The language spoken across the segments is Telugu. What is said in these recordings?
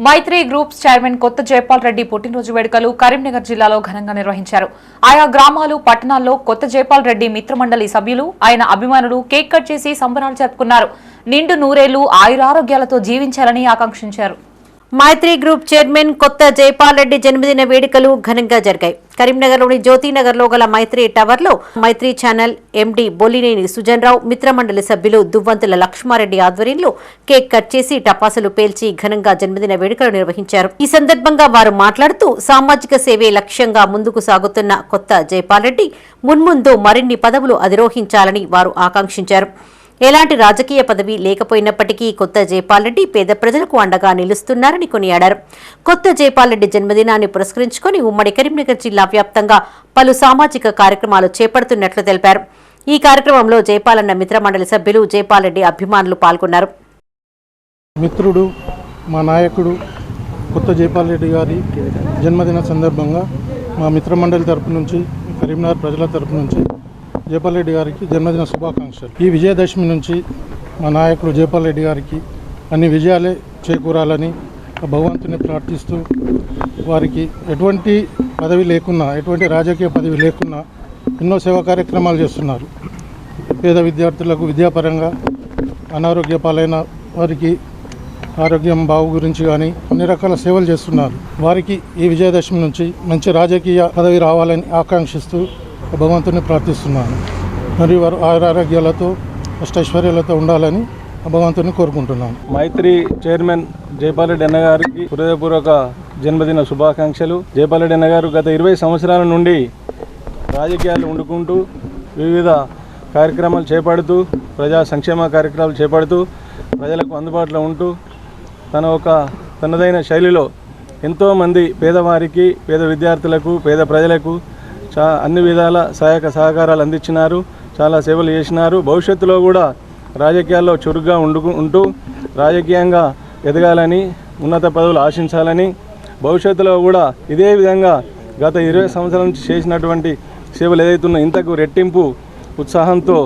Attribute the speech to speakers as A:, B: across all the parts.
A: మైత్రి గ్రూప్స్ చైర్మన్ కొత్త జైపాల్ రెడ్డి పుట్టినరోజు వేడుకలు కరీంనగర్ జిల్లాలో ఘనంగా నిర్వహించారు. ఆయా గ్రామాలు, పట్టణాల్లో కొత్త జైపాల్ రెడ్డి మిత్రమండలి సభ్యులు, ఆయన అభిమానులు కేక్ కట్ చేసి సంబరాలు జరుపుకున్నారు. నిండు నూరేళ్లు ఆయురారోగ్యాలతో జీవించాలని ఆకాంక్షించారు.
B: మైత్రి గ్రూప్ చైర్మన్ కొత్త జైపాల్ రెడ్డి జన్మదిన వేడుకలు ఘనంగా జరిగాయి. కరీంనగర్లోని జ్యోతినగర్లో గల మైత్రి టవర్లో మైత్రి ఛానల్ ఎండీ బొల్లినేని సుజన్రావు మిత్రమండలి సభ్యులు దువ్వంతుల లక్ష్మారెడ్డి ఆధ్వర్యంలో కేక్ కట్ చేసి టపాసులు పేల్చి ఘనంగా జన్మదిన వేడుకలు నిర్వహించారు. ఈ సందర్భంగా వారు మాట్లాడుతూ సామాజిక సేవే లక్ష్యంగా ముందుకు సాగుతున్న కొత్త జైపాల్ రెడ్డి మున్ముందు మరిన్ని పదవులు అధిరోహించాలని వారు ఆకాంక్షించారు. ఎలాంటి రాజకీయ పదవి లేకపోయినప్పటికీ కొత్త జైపాల్ రెడ్డి పేద ప్రజలకు అండగా నిలుస్తున్నారని కొనియాడారు. కొత్త జైపాల్ రెడ్డి జన్మదినాన్ని పురస్కరించుకుని ఉమ్మడి కరీంనగర్ జిల్లా వ్యాప్తంగా పలు సామాజిక కార్యక్రమాలు చేపడుతున్నట్లు తెలిపారు. ఈ కార్యక్రమంలో జైపాలన్న మిత్రమండలి సభ్యులు, జైపాల్ రెడ్డి అభిమానులు పాల్గొన్నారు.
C: మిత్రుడు, మా నాయకుడు కొత్త జైపాల్ రెడ్డి గారి జన్మదిన సందర్భంగా మా మిత్రమండలి తరపు నుంచి, కరీంనగర్ ప్రజల తరపు నుంచి జైపాల్ రెడ్డి గారికి జన్మదిన శుభాకాంక్షలు. ఈ విజయదశమి నుంచి మా నాయకుడు జైపాల్ రెడ్డి గారికి అన్ని విజయాలే చేకూరాలని భగవంతుని ప్రార్థిస్తూ, వారికి ఎటువంటి పదవి లేకున్నా, ఎటువంటి రాజకీయ పదవి లేకున్నా ఎన్నో సేవా కార్యక్రమాలు చేస్తున్నారు. పేద విద్యార్థులకు విద్యాపరంగా అనారోగ్య పాలైన వారికి ఆరోగ్యం బాగు గురించి కానీ అన్ని రకాల సేవలు చేస్తున్నారు. వారికి ఈ విజయదశమి నుంచి మంచి రాజకీయ పదవి రావాలని ఆకాంక్షిస్తూ భగవంతుని ప్రార్థిస్తున్నాను. మరియు వారు ఆరోగ్యాలతో, అష్టైశ్వర్యాలతో ఉండాలని భగవంతుని కోరుకుంటున్నాను.
D: మైత్రి చైర్మన్ జైపాల్ రెడ్డి అన్న గారికి హృదయపూర్వక జన్మదిన శుభాకాంక్షలు. జైపాల్ రెడ్డి అన్న గారు గత 20 సంవత్సరాల నుండి రాజకీయాలు వండుకుంటూ వివిధ కార్యక్రమాలు చేపడుతూ, ప్రజా సంక్షేమ కార్యక్రమాలు చేపడుతూ, ప్రజలకు అందుబాటులో ఉంటూ తనదైన శైలిలో ఎంతోమంది పేదవారికి, పేద విద్యార్థులకు, పేద ప్రజలకు అన్ని విధాల సహాయక సహకారాలు అందించినారు. చాలా సేవలు చేసినారు. భవిష్యత్తులో కూడా రాజకీయాల్లో చురుగ్గా ఉంటూ రాజకీయంగా ఎదగాలని, ఉన్నత పదవులు ఆశించాలని, భవిష్యత్తులో కూడా ఇదే విధంగా గత 20 సంవత్సరాల నుంచి చేసినటువంటి సేవలు ఏదైతున్నా ఇంతకు రెట్టింపు ఉత్సాహంతో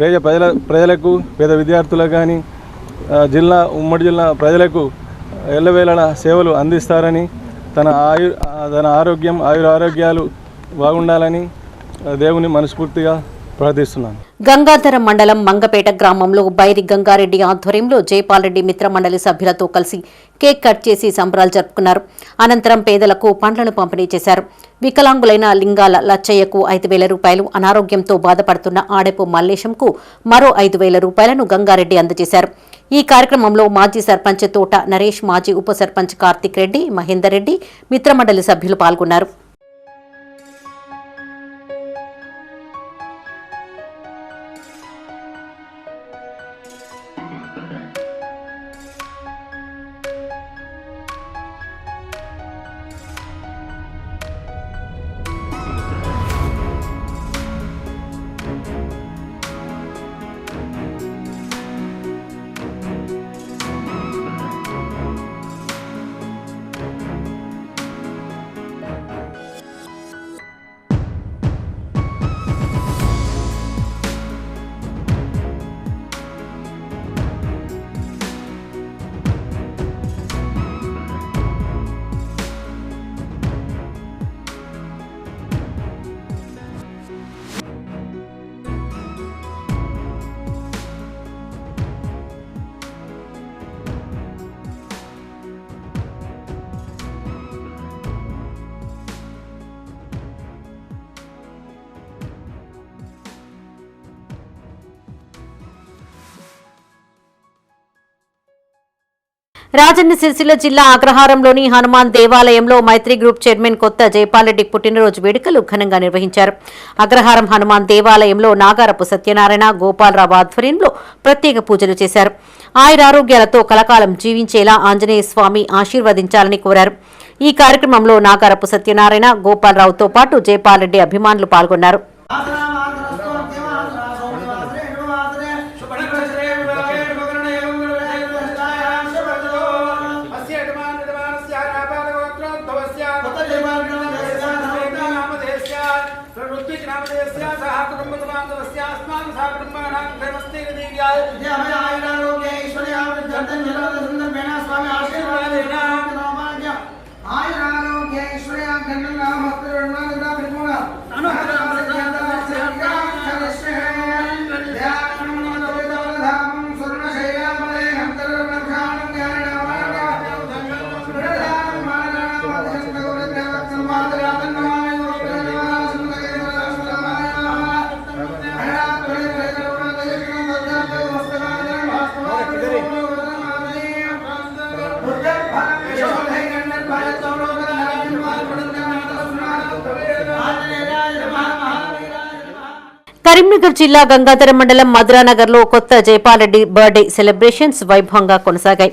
D: ప్రజలకు, పేద విద్యార్థులకు కానీ ఉమ్మడి జిల్లా ప్రజలకు ఎల్లవేళలా సేవలు అందిస్తారని, తన ఆరోగ్యం, ఆయురారోగ్యాలు బాగుండాలని దేవుని మనస్ఫూర్తిగా ప్రార్థిస్తున్నాను.
B: గంగాధరం మండలం మంగపేట గ్రామంలో బైరి గంగారెడ్డి ఆధ్వర్యంలో జైపాల్ రెడ్డి మిత్రమండలి సభ్యులతో కలిసి కేక్ కట్ చేసి సంబరాలు జరుపుకున్నారు. అనంతరం పేదలకు పండ్లను పంపిణీ చేశారు. వికలాంగులైన లింగాల లచ్చయ్యకు 5,000 రూపాయలు, అనారోగ్యంతో బాధపడుతున్న ఆడెపు మల్లేశంకు మరో 5,000 రూపాయలను గంగారెడ్డి అందజేశారు. ఈ కార్యక్రమంలో మాజీ సర్పంచ్ తోట నరేష్, మాజీ ఉప సర్పంచ్ కార్తిక్ రెడ్డి, మహేందర్ రెడ్డి, మిత్రమండలి సభ్యులు పాల్గొన్నారు. రాజన్న సిరిసిల్ల జిల్లా అగ్రహారంలోని హనుమాన్ దేవాలయంలో మైత్రి గ్రూప్ చైర్మన్ కొత్త జైపాల్ రెడ్డి పుట్టినరోజు వేడుకలు ఘనంగా నిర్వహించారు. అగ్రహారం హనుమాన్ దేవాలయంలో నాగారపు సత్యనారాయణ, గోపాలరావు ఆధ్వర్యంలో ప్రత్యేక పూజలు చేశారు. ఆయురారోగ్యాలతో కలకాలం జీవించేలా ఆంజనేయ స్వామి ఆశీర్వదించాలని కోరారు. ఈ కార్యక్రమంలో నాగారపు సత్యనారాయణ, గోపాలరావుతో పాటు జైపాల్ రెడ్డి అభిమానులు పాల్గొన్నారు.
E: स्वामी आशीर्वाद
B: కరీంనగర్ జిల్లా గంగాధర మండలం మధురానగర్లో కొత్త జైపాల్రెడ్డి బర్త్డే సెలబ్రేషన్స్ వైభవంగా కొనసాగాయి.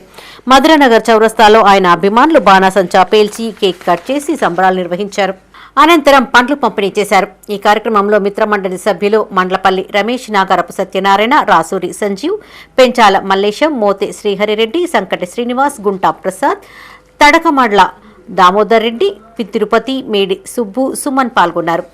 B: మధురానగర్ చౌరస్తాలో ఆయన అభిమానులు బాణాసంచా పేల్చి కేక్ కట్ చేసి సంబరాలు నిర్వహించారు. అనంతరం పండ్లు పంపిణీ చేశారు. ఈ కార్యక్రమంలో మిత్రమండలి సభ్యులు మండ్లపల్లి రమేష్, నాగరపు సత్యనారాయణ, రాసూరి సంజీవ్, పెంచాల మల్లేశం, మోతే శ్రీహరిరెడ్డి, సంకటి శ్రీనివాస్, గుంటా ప్రసాద్, తడకమడ్ల దామోదర్ రెడ్డి, తిరుపతి, మేడి సుబ్బు, సుమన్ పాల్గొన్నారు.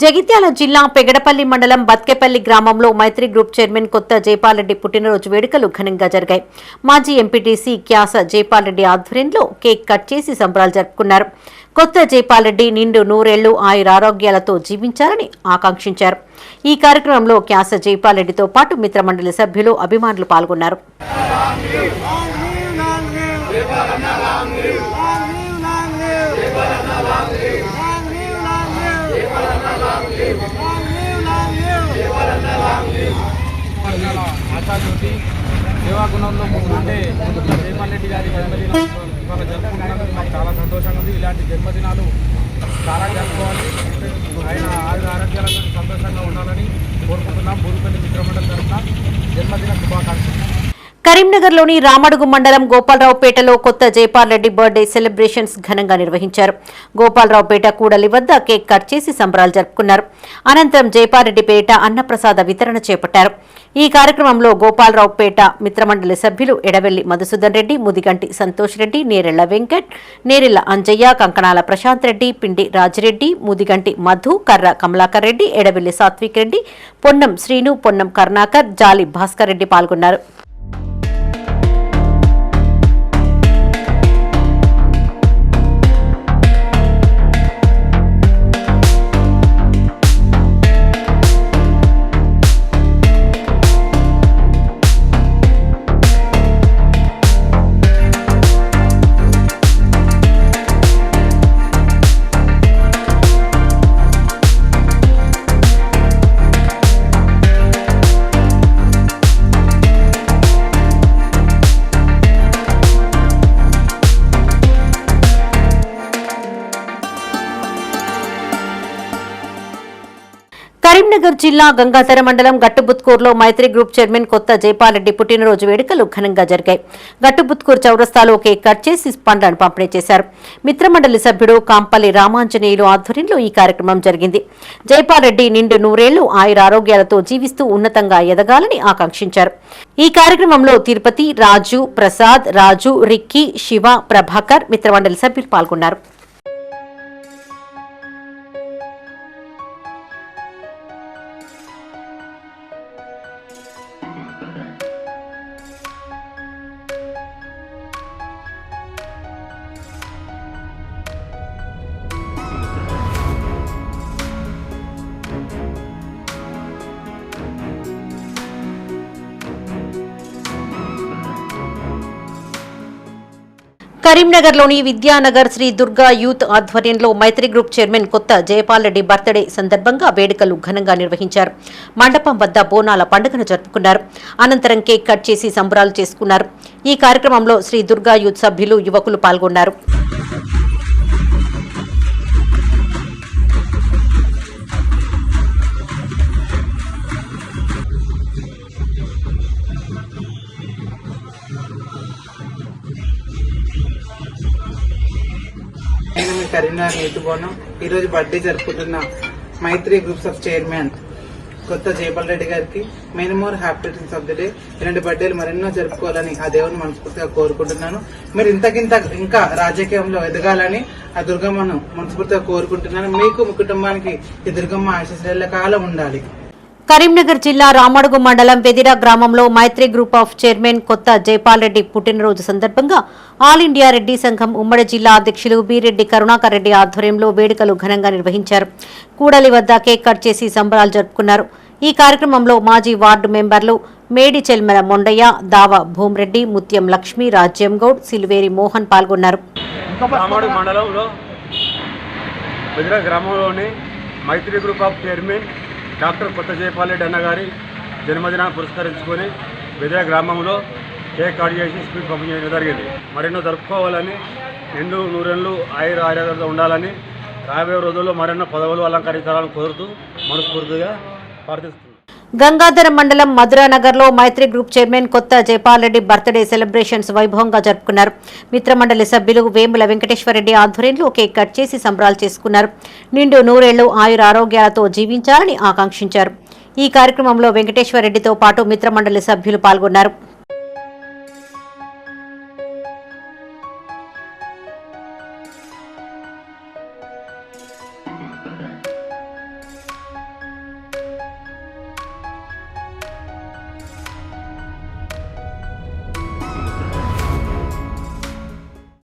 B: జగిత్యాల జిల్లా పెగడపల్లి మండలం బత్కెపల్లి గ్రామంలో మైత్రి గ్రూప్ చైర్మన్ కొత్త జైపాల్రెడ్డి పుట్టినరోజు వేడుకలు ఘనంగా జరిగాయి. మాజీ ఎంపీటీసీ క్యాస జైపాల్రెడ్డి ఆధ్వర్యంలో కేక్ కట్ చేసి సంబరాలు జరుపుకున్నారు. కొత్త జైపాల్రెడ్డి నిండు నూరేళ్లు ఆయురారోగ్యాలతో జీవించాలని ఆకాంక్షించారు. ఈ కార్యక్రమంలో క్యాస జైపాల్రెడ్డితో పాటు మిత్రమండలి సభ్యులు, అభిమానులు పాల్గొన్నారు.
E: ఆశాజ్యోతి సేవాగుణంలో ముందుండే జైపాల్రెడ్డి గారి జన్మదినం ఇవాళ జరుపుకుంటున్నందుకు మాకు చాలా సంతోషంగా ఉంది. ఇలాంటి జన్మదినాలు చాలా జరుపుకోవాలి. ఆయన ఆరోగ్యాలతో సంతోషంగా ఉండాలని కోరుకుంటున్నాం. బూరుపల్లి మిత్రమండలి తరఫున జన్మదిన శుభాకాంక్షలు.
B: కరీంనగర్లోని రామడుగు మండలం గోపాలరావుపేటలో కొత్త జైపాల్రెడ్డి బర్త్డే సెలబ్రేషన్స్ ఘనంగా నిర్వహించారు. గోపాలరావుపేట కూడలి వద్ద కేక్ కట్ చేసి సంబరాలు జరుపుకున్నారు. అనంతరం జైపాల్రెడ్డిపేట అన్నప్రసాద వితరణ చేపట్టారు. ఈ కార్యక్రమంలో గోపాలరావుపేట మిత్రమండలి సభ్యులు ఎడవెల్లి మధుసూదన్ రెడ్డి, ముదిగంటి సంతోష్ రెడ్డి, నేరెళ్ల వెంకట్, నేరెళ్ల అంజయ్య, కంకణాల ప్రశాంత్ రెడ్డి, పిండి రాజిరెడ్డి, ముదిగంటి మధు, కర్ర కమలాకర్ రెడ్డి, ఎడవెల్లి సాత్విక్ రెడ్డి, పొన్నం శ్రీను, పొన్నం కరుణాకర్, జాలి భాస్కర్ రెడ్డి పాల్గొన్నారు. కరీంనగర్ జిల్లా గంగాధర మండలం గట్టుబుత్కూర్లో మైత్రి గ్రూప్ చైర్మన్ కొత్త జైపాల్రెడ్డి పుట్టినరోజు వేడుకలు ఘనంగా జరిగాయి. గట్టుబుత్కూర్ చౌరస్తాలో కేక్ కట్ చేసి పండ్లను పంపిణీ చేశారు. మిత్రమండలి సభ్యుడు కాంపల్లి రామాంజనేయులు ఆధ్వర్యంలో ఈ కార్యక్రమం జరిగింది. జైపాల్రెడ్డి నిండు నూరేళ్లు ఆయురారోగ్యాలతో జీవిస్తూ ఉన్నతంగా ఎదగాలని ఆకాంక్షించారు. ఈ కార్యక్రమంలో తిరుపతి, రాజు, ప్రసాద్, రాజు, రిక్కీ, శివ, ప్రభాకర్, మిత్రమండలి సభ్యులు పాల్గొన్నారు. కరీంనగర్లోని విద్యానగర్ శ్రీ దుర్గా యూత్ ఆధ్వర్యంలో మైత్రి గ్రూప్ చైర్మన్ కొత్త జైపాల్రెడ్డి బర్త్డే సందర్భంగా వేడుకలు ఘనంగా నిర్వహించారు. మండపం వద్ద బోనాల పండుగను జరుపుకున్నారు. అనంతరం కేక్ కట్ చేసి సంబరాలు చేసుకున్నారు. ఈ కార్యక్రమంలో శ్రీ దుర్గా యూత్ సభ్యులు, యువకులు పాల్గొన్నారు.
F: నేను మీ కరీంనగర్ నేతుబోను. ఈరోజు బర్త్డే జరుపుకుంటున్న మైత్రి గ్రూప్స్ ఆఫ్ చైర్మన్ కొత్త జైపాల్రెడ్డి గారికి many more happy returns of the day. ఇలాంటి బర్త్డేలు మరెన్నో జరుపుకోవాలని ఆ దేవుని మనస్ఫూర్తిగా కోరుకుంటున్నాను. మీరు ఇంకా రాజకీయంలో ఎదగాలని ఆ దుర్గమ్మను మనస్ఫూర్తిగా కోరుకుంటున్నాను. మీకు మీ కుటుంబానికి ఈ దుర్గమ్మ ఆశీస్సుల కాలం ఉండాలి.
B: కరీంనగర్ జిల్లా రామడుగు మండలం వెదిరా గ్రామంలో మైత్రి గ్రూప్ ఆఫ్ చైర్మన్ కొత్త జైపాల్ రెడ్డి పుట్టినరోజు సందర్భంగా ఆల్ ఇండియా రెడ్డి సంఘం ఉమ్మడి జిల్లా అధ్యక్షులు బీరెడ్డి కరుణాకర్ రెడ్డి ఆధ్వర్యంలో వేడుకలు ఘనంగా నిర్వహించారు. కూడలి వద్ద కేక్ కట్ చేసి సంబరాలు జరుపుకున్నారు. ఈ కార్యక్రమంలో మాజీ వార్డు మెంబర్లు మేడి చెల్మల మొండయ్య, దావ భూమిరెడ్డి, ముత్యం లక్ష్మి, రాజ్యం గౌడ్, సిల్వేరి మోహన్ పాల్గొన్నారు.
G: రామడుగు మండలంలో వెదిరా గ్రామంలోని మైత్రి గ్రూప్ ఆఫ్ చైర్మన్ డాక్టర్ కొత్త జైపాల్ రెడ్డి అన్న గారి జన్మదినాన్ని పురస్కరించుకొని వెదిరా గ్రామంలో కేక్ కట్ చేసి స్వీట్ పంపిణీ చేయడం జరిగింది. మరెన్నో జరుపుకోవాలని, నిండు నూరెళ్ళు ఆయురారోగ్యంతో ఉండాలని, రాబోయే రోజుల్లో మరెన్నో పదవులు అలంకరించాలని కోరుతూ మనస్ఫూర్తిగా ప్రార్థిస్తున్నాను.
B: గంగాధర మండలం మధురానగర్లో మైత్రి గ్రూప్ చైర్మన్ కొత్త జైపాల్ రెడ్డి బర్త్డే సెలబ్రేషన్స్ వైభవంగా జరుపుకున్నారు. మిత్రమండలి సభ్యులు వేముల వెంకటేశ్వరరెడ్డి ఆధ్వర్యంలో కేక్ కట్ చేసి సంబరాలు చేసుకున్నారు. నిండు నూరేళ్లు ఆయురారోగ్యాలతో జీవించాలని ఆకాంక్షించారు. ఈ కార్యక్రమంలో వెంకటేశ్వరరెడ్డితో పాటు మిత్రమండలి సభ్యులు పాల్గొన్నారు.